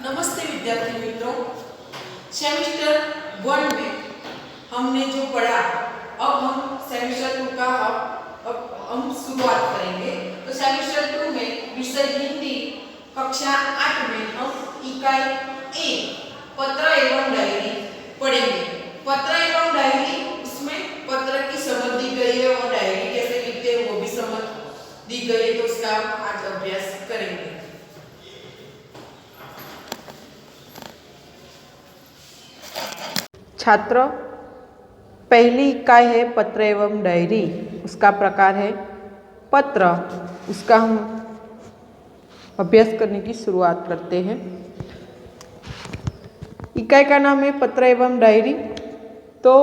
नमस्ते विद्यार्थी मित्रों। सेमेस्टर 1 में हमने जो पढ़ा, अब हम सेमेस्टर 2 का अब हम शुरुआत करेंगे। तो सेमेस्टर 2 में विषय हिंदी कक्षा 8 में हम इकाई 1 पत्र एवं डायरी पढ़ेंगे। पत्र एवं डायरी, उसमें पत्र की समझ दी गई है और डायरी कैसे लिखते हैं वो भी समझ दी गई है। तो उसका आज अभ्यास करेंगे। छात्र, पहली इकाई है पत्र एवं डायरी। उसका प्रकार है पत्र। उसका हम अभ्यास करने की शुरुआत करते हैं। इकाई का नाम है पत्र एवं डायरी। तो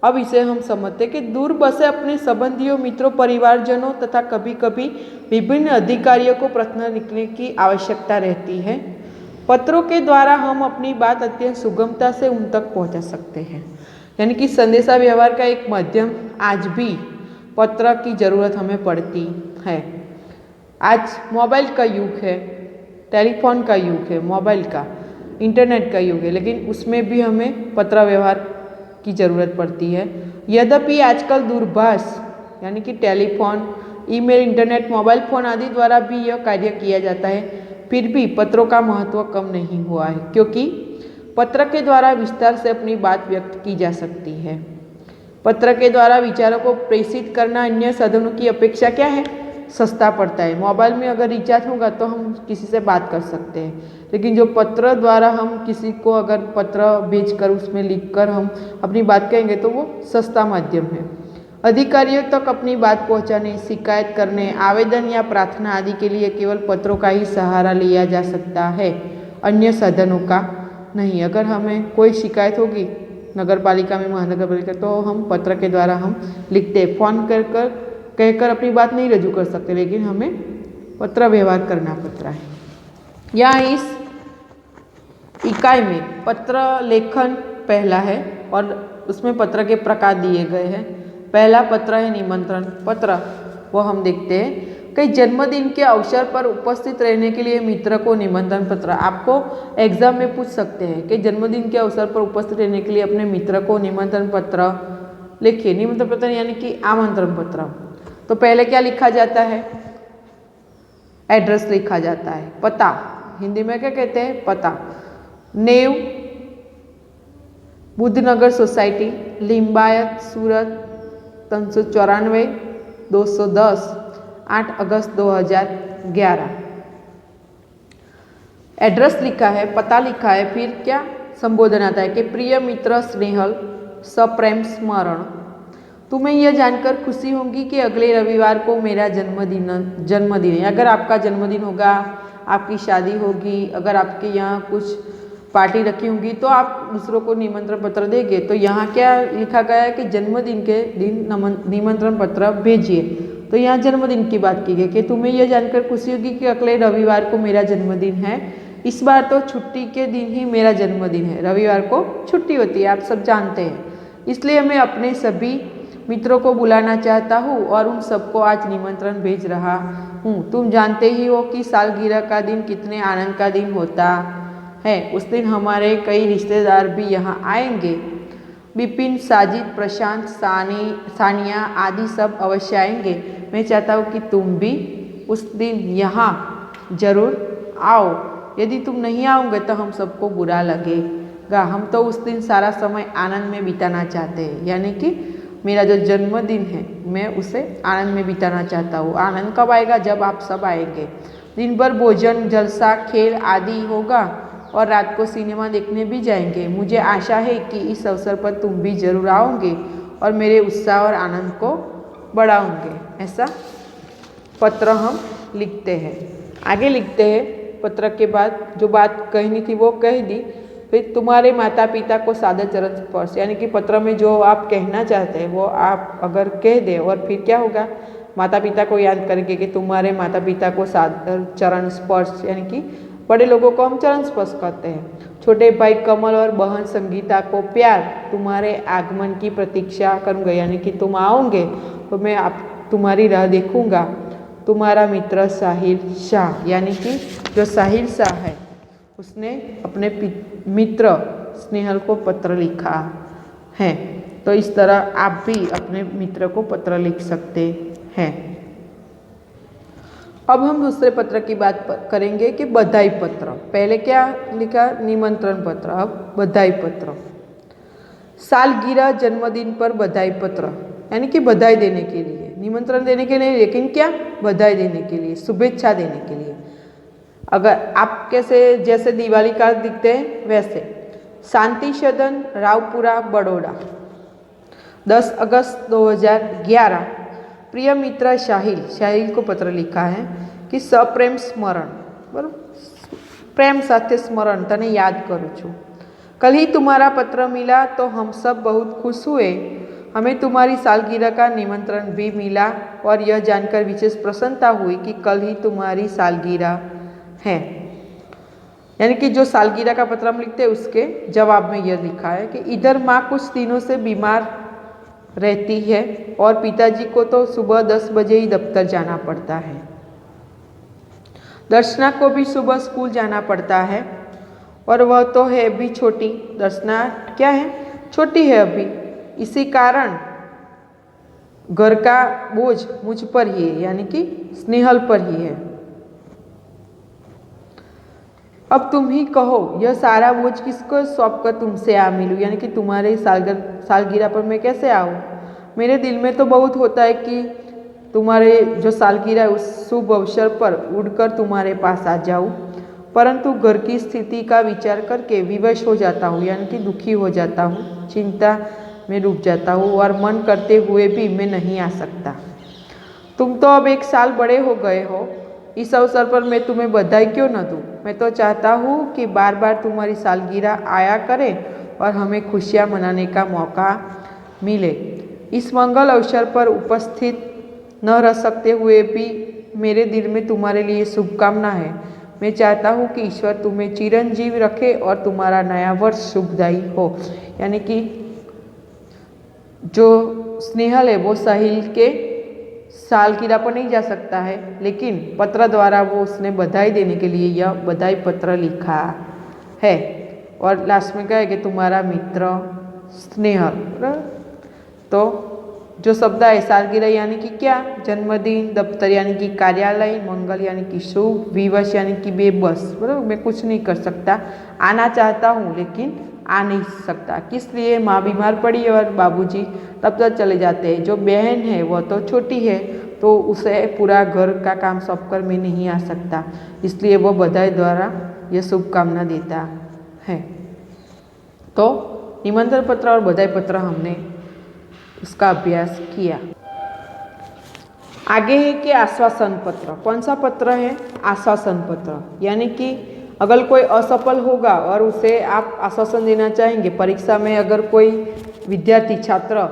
अब इसे हम समझते हैं कि दूर बसे अपने संबंधियों, मित्रों, परिवारजनों तथा कभी कभी विभिन्न अधिकारियों को पत्र लिखने की आवश्यकता रहती है। पत्रों के द्वारा हम अपनी बात अत्यंत सुगमता से उन तक पहुंचा सकते हैं। यानी कि संदेशा व्यवहार का एक माध्यम आज भी पत्र की ज़रूरत हमें पड़ती है। आज मोबाइल का युग है, टेलीफोन का युग है, मोबाइल का, इंटरनेट का युग है, लेकिन उसमें भी हमें पत्र व्यवहार की ज़रूरत पड़ती है। यद्यपि आजकल दूरभाष यानी कि telephone, email, internet, mobile phone आदि द्वारा भी यह कार्य किया जाता है, फिर भी पत्रों का महत्व कम नहीं हुआ है, क्योंकि पत्र के द्वारा विस्तार से अपनी बात व्यक्त की जा सकती है। पत्र के द्वारा विचारों को प्रेषित करना अन्य साधनों की अपेक्षा क्या है, सस्ता पड़ता है। मोबाइल में अगर रिचार्ज होगा तो हम किसी से बात कर सकते हैं, लेकिन जो पत्र द्वारा हम किसी को अगर पत्र भेजकर उसमें लिखकर हम अपनी बात कहेंगे तो वो सस्ता माध्यम है। अधिकारियों तक अपनी बात पहुंचाने, शिकायत करने, आवेदन या प्रार्थना आदि के लिए केवल पत्रों का ही सहारा लिया जा सकता है, अन्य साधनों का नहीं। अगर हमें कोई शिकायत होगी नगर पालिका में, महानगर पालिका, तो हम पत्र के द्वारा हम लिखते, फ़ोन कर कहकर अपनी बात नहीं रजू कर सकते, लेकिन हमें पत्र व्यवहार करना पड़ता है। यहाँ इस इकाई में पत्र लेखन पहला है और उसमें पत्र के प्रकार दिए गए हैं। पहला पत्र है निमंत्रण पत्र, वो हम देखते हैं। कई जन्मदिन के अवसर पर उपस्थित रहने के लिए मित्र को निमंत्रण पत्र, आपको एग्जाम में पूछ सकते हैं कि जन्मदिन के अवसर पर उपस्थित रहने के लिए अपने मित्र को निमंत्रण पत्र लिखिए। निमंत्रण पत्र यानी कि आमंत्रण पत्र। तो पहले क्या लिखा जाता है, एड्रेस लिखा जाता है, पता, हिंदी में क्या कहते हैं, पता। नेव बुद्धनगर सोसाइटी, लिंबायत, सूरत, 394 210, 8 अगस्त 2011। एड्रेस लिखा है, पता लिखा है, फिर क्या संबोधन आता है कि प्रिय मित्र स्नेहल, सप्रेम स्मरण, तुम्हें यह जानकर खुशी होगी कि अगले रविवार को मेरा जन्मदिन है। अगर आपका जन्मदिन होगा, आपकी शादी होगी, अगर आपके यहाँ कुछ पार्टी रखी होगी तो आप दूसरों को निमंत्रण पत्र देंगे। तो यहाँ क्या लिखा गया है कि जन्मदिन के दिन निमंत्रण पत्र भेजिए। तो यहाँ जन्मदिन की बात की गई कि तुम्हें यह जानकर खुशी होगी कि अगले रविवार को मेरा जन्मदिन है। इस बार तो छुट्टी के दिन ही मेरा जन्मदिन है, रविवार को छुट्टी होती है, आप सब जानते हैं। इसलिए मैं अपने सभी मित्रों को बुलाना चाहता हूँ और उन सबको आज निमंत्रण भेज रहा हूँ। तुम जानते ही हो कि सालगिरह का दिन कितने आनंद का दिन होता है। उस दिन हमारे कई रिश्तेदार भी यहाँ आएंगे। विपिन, साजिद, प्रशांत, सानिया आदि सब अवश्य आएंगे। मैं चाहता हूँ कि तुम भी उस दिन यहाँ जरूर आओ। यदि तुम नहीं आओगे तो हम सबको बुरा लगेगा। हम तो उस दिन सारा समय आनंद में बिताना चाहते हैं, यानी कि मेरा जो जन्मदिन है मैं उसे आनंद में बिताना चाहता हूँ। आनंद कब आएगा, जब आप सब आएंगे। दिन भर भोजन, जलसा, खेल आदि होगा और रात को सिनेमा देखने भी जाएंगे। मुझे आशा है कि इस अवसर पर तुम भी जरूर आओगे और मेरे उत्साह और आनंद को बढ़ाओगे। ऐसा पत्र हम लिखते हैं। आगे लिखते हैं, पत्र के बाद जो बात कहनी थी वो कह दी। फिर तुम्हारे माता पिता को सादर चरण स्पर्श, यानी कि पत्र में जो आप कहना चाहते हैं वो आप अगर कह दें और फिर क्या होगा, माता पिता को याद करके कि तुम्हारे माता पिता को सादर चरण स्पर्श, यानी कि बड़े लोगों को हम चरण स्पर्श करते हैं। छोटे भाई कमल और बहन संगीता को प्यार, तुम्हारे आगमन की प्रतीक्षा करूँगा, यानी कि तुम आओगे तो मैं तुम्हारी राह देखूँगा। तुम्हारा मित्र साहिल शाह, यानी कि जो साहिल शाह है उसने अपने मित्र स्नेहल को पत्र लिखा है। तो इस तरह आप भी अपने मित्र को पत्र लिख सकते हैं। अब हम दूसरे पत्र की बात करेंगे कि बधाई पत्र। पहले क्या लिखा, निमंत्रण पत्र, अब बधाई पत्र। सालगिरह जन्मदिन पर बधाई पत्र, यानी कि बधाई देने के लिए, निमंत्रण देने के लिए, लेकिन क्या, बधाई देने के लिए, शुभेच्छा देने के लिए। अगर आप कैसे, जैसे दिवाली कार्ड दिखते हैं वैसे। शांति सदन, रावपुरा, बड़ौदा, 10 अगस्त 2011। प्रिय मित्र शाहिल को पत्र लिखा है कि सप्रेम स्मरण, बराबर, प्रेम साथे स्मरण, तने याद करूँ छू। कल ही तुम्हारा पत्र मिला तो हम सब बहुत खुश हुए। हमें तुम्हारी सालगिरह का निमंत्रण भी मिला और यह जानकर विशेष प्रसन्नता हुई कि कल ही तुम्हारी सालगिरह है। यानी कि जो सालगिरह का पत्र हम लिखते हैं उसके जवाब में यह लिखा है कि इधर माँ कुछ दिनों से बीमार रहती है और पिताजी को तो सुबह 10 बजे ही दफ्तर जाना पड़ता है। दर्शना को भी सुबह स्कूल जाना पड़ता है और वह तो है भी छोटी। दर्शना क्या है, छोटी है अभी, इसी कारण घर का बोझ मुझ पर ही है, यानी कि स्नेहल पर ही है। अब तुम ही कहो यह सारा बोझ किसको सौंप कर तुमसे आ मिलूं, यानी कि तुम्हारे सालगिरह पर मैं कैसे आऊँ। मेरे दिल में तो बहुत होता है कि तुम्हारे जो सालगिरह उस शुभ अवसर पर उड़कर तुम्हारे पास आ जाऊँ, परंतु घर की स्थिति का विचार करके विवश हो जाता हूँ, यानी कि दुखी हो जाता हूँ, चिंता में डूब जाता हूँ और मन करते हुए भी मैं नहीं आ सकता। तुम तो अब 1 साल बड़े हो गए हो, इस अवसर पर मैं तुम्हें बधाई क्यों न दूँ। मैं तो चाहता हूँ कि बार बार तुम्हारी सालगिरह आया करे और हमें खुशियाँ मनाने का मौका मिले। इस मंगल अवसर पर उपस्थित न रह सकते हुए भी मेरे दिल में तुम्हारे लिए शुभकामना है। मैं चाहता हूँ कि ईश्वर तुम्हें चिरंजीव रखे और तुम्हारा नया वर्ष शुभदायी हो। यानी कि जो स्नेहल है वो साहिल के सालगिरह पर नहीं जा सकता है, लेकिन पत्र द्वारा वो उसने बधाई देने के लिए यह बधाई पत्र लिखा है। और लास्ट में क्या है कि तुम्हारा मित्र स्नेहल। तो जो शब्द है सालगिरह यानी कि क्या, जन्मदिन, दफ्तर यानी कि कार्यालय, मंगल यानी कि शुभ, विवश यानी कि बेबस, बराबर, मैं कुछ नहीं कर सकता, आना चाहता हूँ लेकिन आ नहीं सकता। किस लिए, माँ बीमार पड़ी और बाबूजी दफ्तर चले जाते हैं। जो बहन है वह तो छोटी है, तो उसे पूरा घर का काम सौंप कर मैं नहीं आ सकता, इसलिए वह बधाई द्वारा यह शुभकामना देता है। तो निमंत्रण पत्र और बधाई पत्र हमने उसका अभ्यास किया। आगे है कि आश्वासन पत्र। कौन सा पत्र है, आश्वासन पत्र, यानी कि अगर कोई असफल होगा और उसे आप आश्वासन देना चाहेंगे। परीक्षा में अगर कोई विद्यार्थी छात्र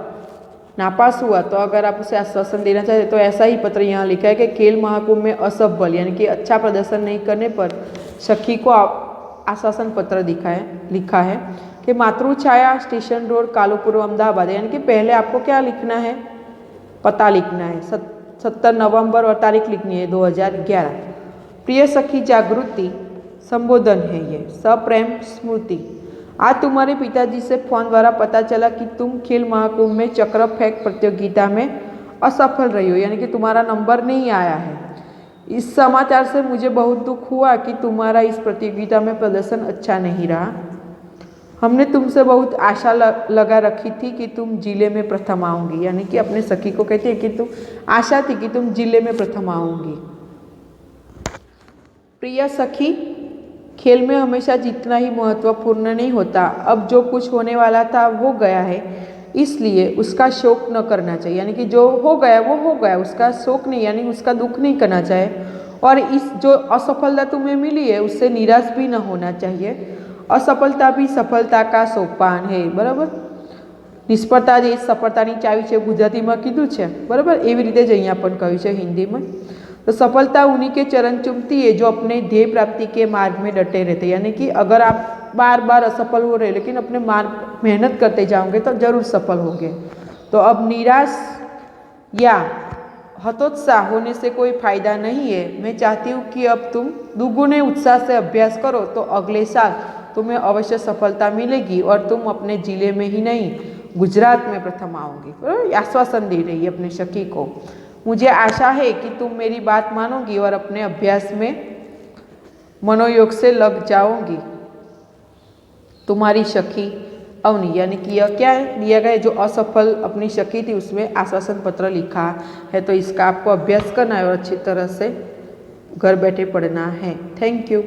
नापास हुआ तो अगर आप उसे आश्वासन देना चाहते तो ऐसा ही पत्र यहाँ लिखा है कि खेल महाकुंभ में असफल यानी कि अच्छा प्रदर्शन नहीं करने पर सखी को आश्वासन पत्र लिखा है कि मातृछाया, स्टेशन रोड, कालूपुर, अहमदाबाद। यानी कि पहले आपको क्या लिखना है, पता लिखना है, 17 नवंबर और तारीख लिखनी है 2011। प्रिय सखी जागृति संबोधन है ये, सप्रेम स्मृति। आज तुम्हारे पिताजी से फोन द्वारा पता चला कि तुम खेल महाकुंभ में चक्र फेंक प्रतियोगिता में असफल रही हो, यानी कि तुम्हारा नंबर नहीं आया है। इस समाचार से मुझे बहुत दुख हुआ कि तुम्हारा इस प्रतियोगिता में प्रदर्शन अच्छा नहीं रहा। हमने तुमसे बहुत आशा लगा रखी थी कि तुम जिले में प्रथम आओगी, यानी कि अपने सखी को कहती है कि तुम आशा थी कि तुम जिले में प्रथम आओगी। प्रिय सखी, खेल में हमेशा जीतना ही महत्वपूर्ण नहीं होता। अब जो कुछ होने वाला था वो गया है, इसलिए उसका शोक न करना चाहिए। यानी कि जो हो गया वो हो गया, उसका शोक नहीं, यानी उसका दुख नहीं करना चाहिए। और इस जो असफलता तुम्हें मिली है उससे निराश भी न होना चाहिए। असफलता भी सफलता का सोपान है, बराबर। નિષ્ફળતા જ એ સફળતાની ચાવી છે, ગુજરાતીમાં કીધું છે, બરાબર। એવી રીતે જ અહીંયા પણ કહ્યું છે हिंदी में। तो सफलता उन्हीं के चरण चूमती है जो अपने ध्येय प्राप्ति के मार्ग में डटे रहते। यानी कि अगर आप बार बार असफल हो रहे लेकिन अपने मार्ग मेहनत करते जाओगे तो जरूर सफल होंगे। तो अब निराश या हतोत्साह होने से कोई फायदा नहीं है। मैं चाहती हूँ कि अब तुम दुगुने उत्साह से अभ्यास करो तो अगले साल तुम्हें अवश्य सफलता मिलेगी और तुम अपने जिले में ही नहीं गुजरात में प्रथम आओगी। बराबर, आश्वासन दे रही है अपने सखी को। मुझे आशा है कि तुम मेरी बात मानोगी और अपने अभ्यास में मनोयोग से लग जाओगी। तुम्हारी सखी अवनी। यानी कि यह क्या है, दिया गया जो असफल अपनी सखी थी उसमें आश्वासन पत्र लिखा है, तो इसका आपको अभ्यास करना है और अच्छी तरह से घर बैठे पढ़ना है। Thank you.